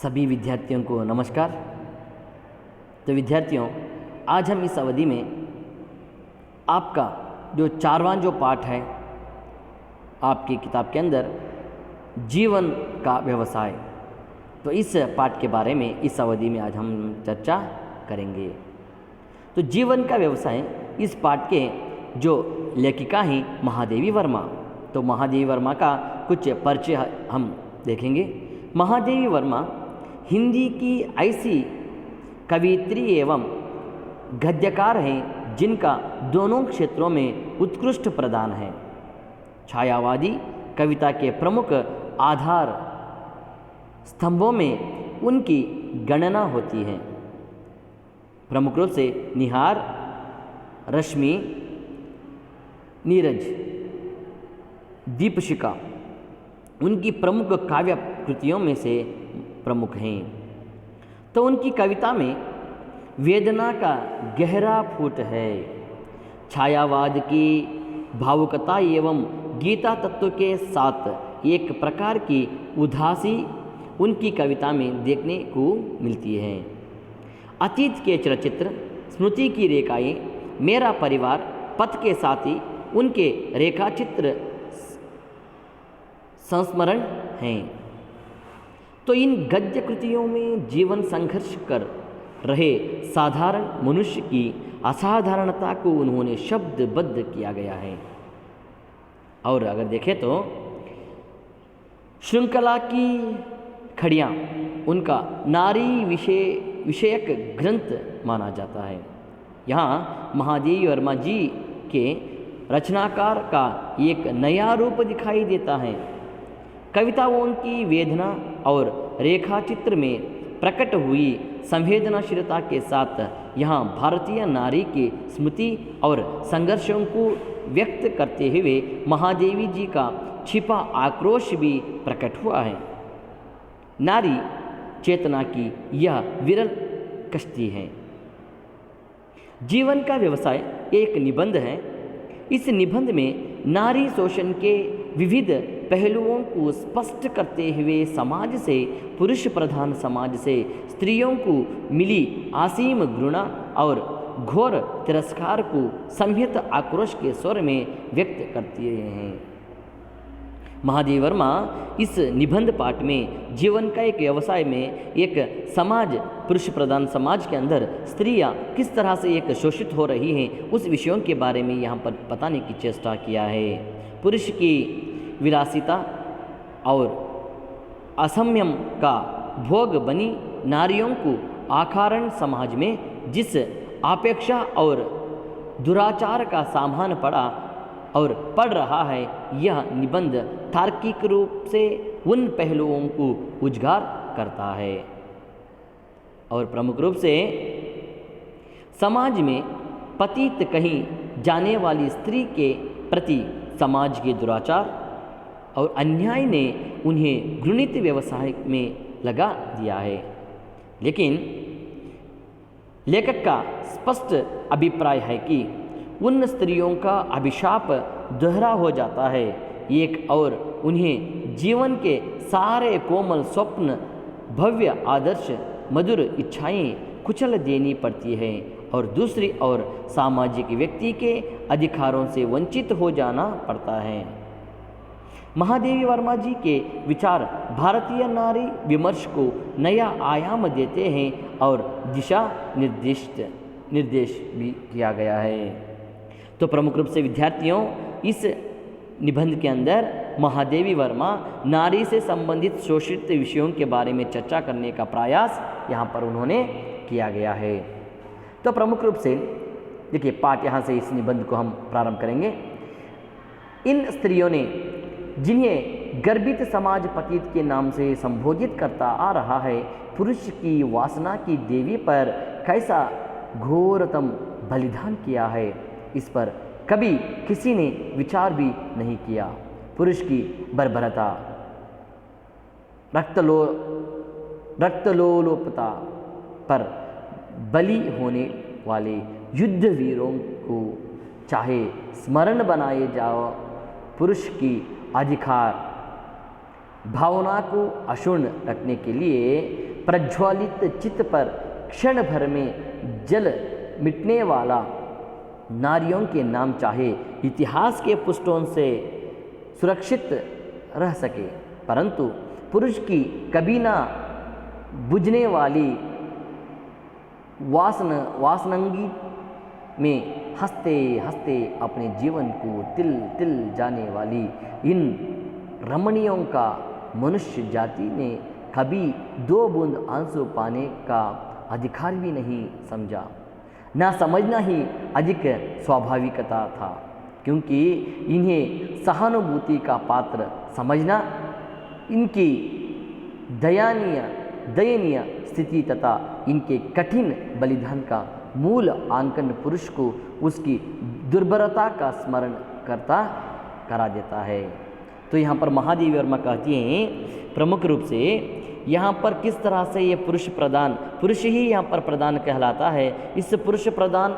सभी विद्यार्थियों को नमस्कार। तो विद्यार्थियों, आज हम इस अवधि में आपका जो चारवां जो पाठ है आपकी किताब के अंदर, जीवन का व्यवसाय, तो इस पाठ के बारे में इस अवधि में आज हम चर्चा करेंगे। तो जीवन का व्यवसाय इस पाठ के जो लेखिका हैं महादेवी वर्मा, तो महादेवी वर्मा का कुछ परिचय हम देखेंगे। महादेवी वर्मा हिंदी की ऐसी कवियत्री एवं गद्यकार हैं जिनका दोनों क्षेत्रों में उत्कृष्ट प्रदान है। छायावादी कविता के प्रमुख आधार स्तंभों में उनकी गणना होती है। प्रमुख रूप से निहार, रश्मि, नीरज, दीपशिखा उनकी प्रमुख काव्य कृतियों में से प्रमुख हैं। तो उनकी कविता में वेदना का गहरा फूट है। छायावाद की भावुकता एवं गीता तत्व के साथ एक प्रकार की उदासी उनकी कविता में देखने को मिलती है। अतीत के चलचित्र, स्मृति की रेखाएं, मेरा परिवार, पथ के साथी उनके रेखाचित्र संस्मरण हैं। तो इन गद्य कृतियों में जीवन संघर्ष कर रहे साधारण मनुष्य की असाधारणता को उन्होंने शब्दबद्ध किया गया है। और अगर देखें तो श्रृंखला की खड़ियाँ उनका नारी विषयक ग्रंथ माना जाता है। यहाँ महादेवी वर्मा जी के रचनाकार का एक नया रूप दिखाई देता है। कविताओं की वेदना और रेखाचित्र में प्रकट हुई संवेदनशीलता के साथ यहाँ भारतीय नारी की स्मृति और संघर्षों को व्यक्त करते हुए महादेवी जी का छिपा आक्रोश भी प्रकट हुआ है। नारी चेतना की यह विरल कश्ती है। जीवन का व्यवसाय एक निबंध है। इस निबंध में नारी शोषण के विविध पहलुओं को स्पष्ट करते हुए समाज से, पुरुष प्रधान समाज से स्त्रियों को मिली असीम घृणा और घोर तिरस्कार को संहित आक्रोश के स्वर में व्यक्त करते हैं। महादेवी वर्मा इस निबंध पाठ में जीवन का एक व्यवसाय में एक समाज, पुरुष प्रधान समाज के अंदर स्त्रियां किस तरह से एक शोषित हो रही हैं, उस विषयों के बारे में यहाँ पर बताने की चेष्टा किया है। पुरुष की विलासिता और असंयम का भोग बनी नारियों को आकारण समाज में जिस अपेक्षा और दुराचार का सामना पड़ा और पड़ रहा है, यह निबंध तार्किक रूप से उन पहलुओं को उजागर करता है। और प्रमुख रूप से समाज में पतित कहीं जाने वाली स्त्री के प्रति समाज के दुराचार और अन्याय ने उन्हें घृणित व्यवसाय में लगा दिया है। लेकिन लेखक का स्पष्ट अभिप्राय है कि उन स्त्रियों का अभिशाप दोहरा हो जाता है। एक और उन्हें जीवन के सारे कोमल स्वप्न, भव्य आदर्श, मधुर इच्छाएं कुचल देनी पड़ती है, और दूसरी ओर सामाजिक व्यक्ति के अधिकारों से वंचित हो जाना पड़ता है। महादेवी वर्मा जी के विचार भारतीय नारी विमर्श को नया आयाम देते हैं और दिशा निर्देश भी किया गया है। तो प्रमुख रूप से विद्यार्थियों, इस निबंध के अंदर महादेवी वर्मा नारी से संबंधित शोषित विषयों के बारे में चर्चा करने का प्रयास यहाँ पर उन्होंने किया गया है। तो प्रमुख रूप से देखिए, पाठ यहाँ से इस निबंध को हम प्रारंभ करेंगे। इन स्त्रियों ने, जिन्हें गर्भित समाज पतित के नाम से संबोधित करता आ रहा है, पुरुष की वासना की देवी पर कैसा घोरतम बलिदान किया है, इस पर कभी किसी ने विचार भी नहीं किया। पुरुष की बर्बरता, रक्तलोलुपता पर बलि होने वाले युद्ध वीरों को चाहे स्मरण बनाए जाओ, पुरुष की अधिकार भावना को अक्षुण्ण रखने के लिए प्रज्वलित चित्त पर क्षण भर में जल मिटने वाला नारियों के नाम चाहे इतिहास के पृष्ठों से सुरक्षित रह सके, परंतु पुरुष की कभी ना बुझने वाली वासनांगी में हंसते हंसते अपने जीवन को तिल तिल जाने वाली इन रमणियों का मनुष्य जाति ने कभी 2 बूंद आंसू पाने का अधिकार भी नहीं समझा। ना समझना ही अधिक स्वाभाविकता था, क्योंकि इन्हें सहानुभूति का पात्र समझना इनकी दयनीय स्थिति तथा इनके कठिन बलिदान का मूल आंकन पुरुष को उसकी दुर्बलता का स्मरण करा देता है। तो यहाँ पर महादेवी वर्मा कहती हैं प्रमुख रूप से यहाँ पर किस तरह से ये पुरुष ही यहाँ पर प्रधान कहलाता है। इस पुरुष प्रधान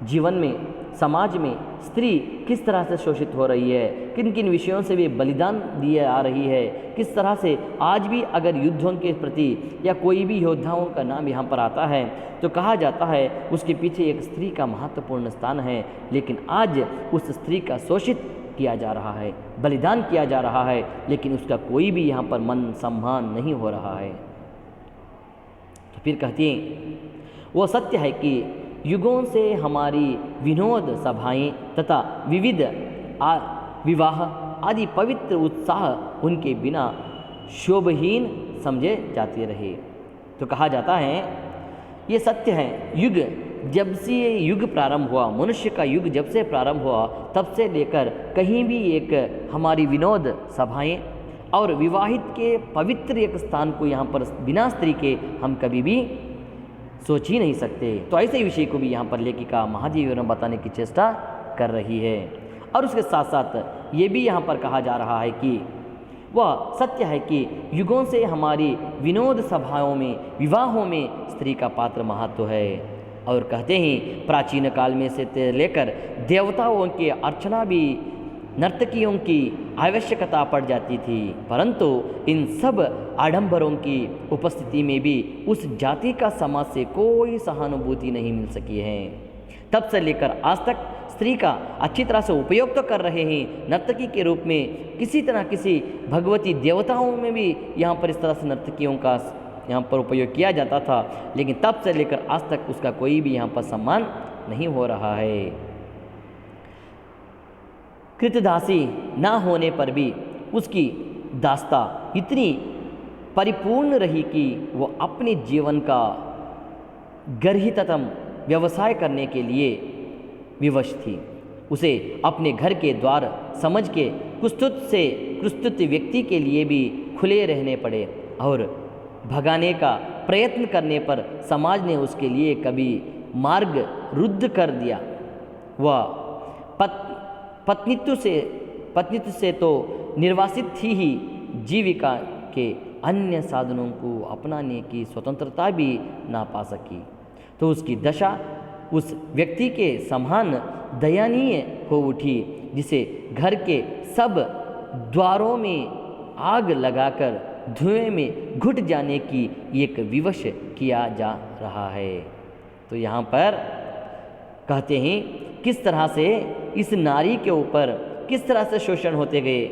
जीवन में, समाज में स्त्री किस तरह से शोषित हो रही है, किन किन विषयों से वे बलिदान दिए आ रही है, किस तरह से आज भी अगर युद्धों के प्रति या कोई भी योद्धाओं का नाम यहाँ पर आता है तो कहा जाता है उसके पीछे एक स्त्री का महत्वपूर्ण स्थान है, लेकिन आज उस स्त्री का शोषित किया जा रहा है, बलिदान किया जा रहा है, लेकिन उसका कोई भी यहाँ पर मन सम्मान नहीं हो रहा है। तो फिर कहती हैं वो सत्य है कि युगों से हमारी विनोद सभाएं तथा विविध विवाह आदि पवित्र उत्साह उनके बिना शोभहीन समझे जाते रहे। तो कहा जाता है ये सत्य है, युग जब से ये युग प्रारंभ हुआ, मनुष्य का युग जब से प्रारंभ हुआ तब से लेकर कहीं भी एक हमारी विनोद सभाएं और विवाहित के पवित्र एक स्थान को यहाँ पर बिना स्त्री के हम कभी भी सोच ही नहीं सकते। तो ऐसे विषय को भी यहाँ पर लेखिका महादेवी वर्मा बताने की चेष्टा कर रही है। और उसके साथ साथ ये भी यहाँ पर कहा जा रहा है कि वह सत्य है कि युगों से हमारी विनोद सभाओं में, विवाहों में स्त्री का पात्र महत्व है। और कहते हैं प्राचीन काल में से लेकर देवताओं की अर्चना भी नर्तकियों की आवश्यकता पड़ जाती थी, परंतु इन सब आडंबरों की उपस्थिति में भी उस जाति का समाज से कोई सहानुभूति नहीं मिल सकी है। तब से लेकर आज तक स्त्री का अच्छी तरह से उपयोग तो कर रहे हैं नर्तकी के रूप में, किसी तरह किसी भगवती देवताओं में भी यहाँ पर इस तरह से नर्तकियों का यहाँ पर उपयोग किया जाता था, लेकिन तब से लेकर आज तक उसका कोई भी यहाँ पर सम्मान नहीं हो रहा है। कृतदासी ना होने पर भी उसकी दास्ता इतनी परिपूर्ण रही कि वो अपने जीवन का गर्हिततम व्यवसाय करने के लिए विवश थी। उसे अपने घर के द्वार समझ के कुस्तुत व्यक्ति के लिए भी खुले रहने पड़े और भगाने का प्रयत्न करने पर समाज ने उसके लिए कभी मार्ग रुद्ध कर दिया। वह पत्नित्व से तो निर्वासित थी ही, जीविका के अन्य साधनों को अपनाने की स्वतंत्रता भी ना पा सकी। तो उसकी दशा उस व्यक्ति के समान दयनीय हो उठी जिसे घर के सब द्वारों में आग लगाकर धुएं में घुट जाने की एक विवश किया जा रहा है। तो यहाँ पर कहते हैं किस तरह से इस नारी के ऊपर किस तरह से शोषण होते गए।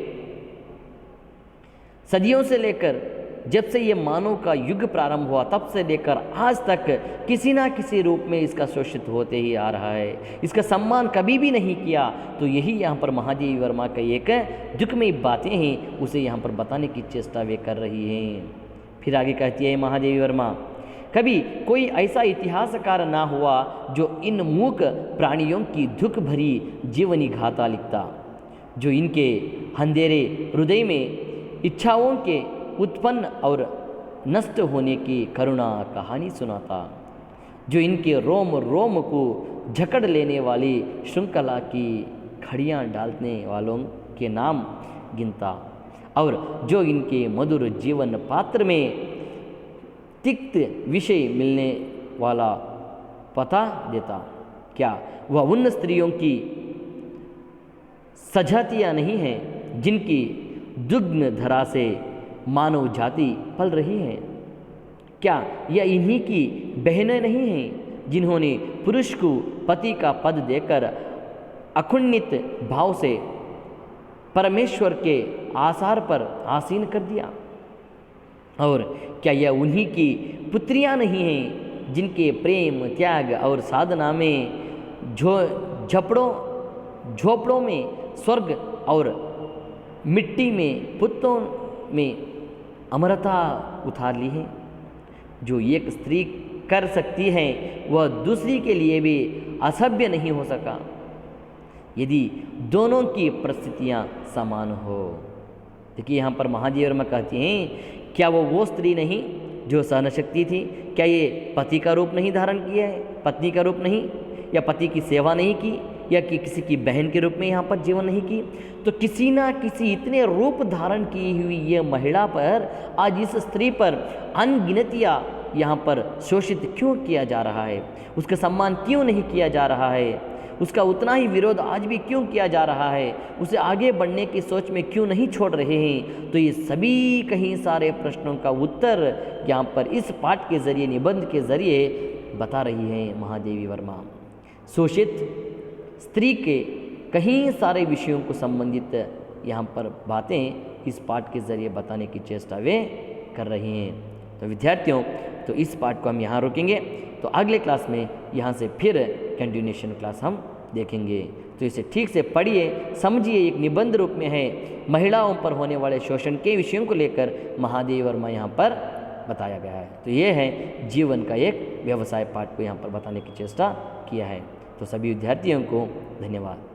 सदियों से लेकर जब से ये मानव का युग प्रारंभ हुआ तब से लेकर आज तक किसी ना किसी रूप में इसका शोषित होते ही आ रहा है, इसका सम्मान कभी भी नहीं किया। तो यही यहाँ पर महादेवी वर्मा का एक दुखमयी बातें हैं, उसे यहाँ पर बताने की चेष्टा वे कर रही हैं। फिर आगे कहती है महादेवी वर्मा, कभी कोई ऐसा इतिहासकार ना हुआ जो इन मूक प्राणियों की दुख भरी जीवनी गाथा लिखता, जो इनके अंधेरे हृदय में इच्छाओं के उत्पन्न और नष्ट होने की करुणा कहानी सुनाता, जो इनके रोम रोम को जकड़ लेने वाली श्रृंखला की खड़ियाँ डालने वालों के नाम गिनता, और जो इनके मधुर जीवन पात्र में तिक्त विषय मिलने वाला पता देता। क्या वह उन स्त्रियों की सजातियाँ नहीं हैं जिनकी दुग्न धरा से मानव जाति पल रही है? क्या यह इन्हीं की बहनें नहीं हैं जिन्होंने पुरुष को पति का पद देकर अखुन्नित भाव से परमेश्वर के आसार पर आसीन कर दिया? और क्या यह उन्हीं की पुत्रियां नहीं हैं जिनके प्रेम, त्याग और साधना में झोपड़ों में स्वर्ग और मिट्टी में पुत्रों में अमरता उतार ली है? जो एक स्त्री कर सकती है वह दूसरी के लिए भी असभ्य नहीं हो सका यदि दोनों की परिस्थितियां समान हो। देखिए यहाँ पर महादेव वर्मा कहती हैं, क्या वो स्त्री नहीं जो सहन शक्ति थी? क्या ये पति का रूप नहीं धारण किया है, पत्नी का रूप नहीं, या पति की सेवा नहीं की, या कि किसी की बहन के रूप में यहाँ पर जीवन नहीं की? तो किसी ना किसी इतने रूप धारण की हुई ये महिला पर, आज इस स्त्री पर अनगिनतियाँ यहाँ पर शोषित क्यों किया जा रहा है? उसका सम्मान क्यों नहीं किया जा रहा है? उसका उतना ही विरोध आज भी क्यों किया जा रहा है? उसे आगे बढ़ने की सोच में क्यों नहीं छोड़ रहे हैं? तो ये सभी कहीं सारे प्रश्नों का उत्तर यहाँ पर इस पाठ के जरिए, निबंध के जरिए बता रही हैं महादेवी वर्मा। शोषित स्त्री के कहीं सारे विषयों को संबंधित यहाँ पर बातें इस पाठ के जरिए बताने की चेष्टा वे कर रही हैं। तो विद्यार्थियों, तो इस पाठ को हम यहाँ रोकेंगे, तो अगले क्लास में यहाँ से फिर कंटिन्यूशन क्लास हम देखेंगे। तो इसे ठीक से पढ़िए, समझिए। एक निबंध रूप में है, महिलाओं पर होने वाले शोषण के विषयों को लेकर महादेवी वर्मा यहाँ पर बताया गया है। तो ये है जीवन का एक व्यवसाय पाठ को यहाँ पर बताने की चेष्टा किया है। तो सभी विद्यार्थियों को धन्यवाद।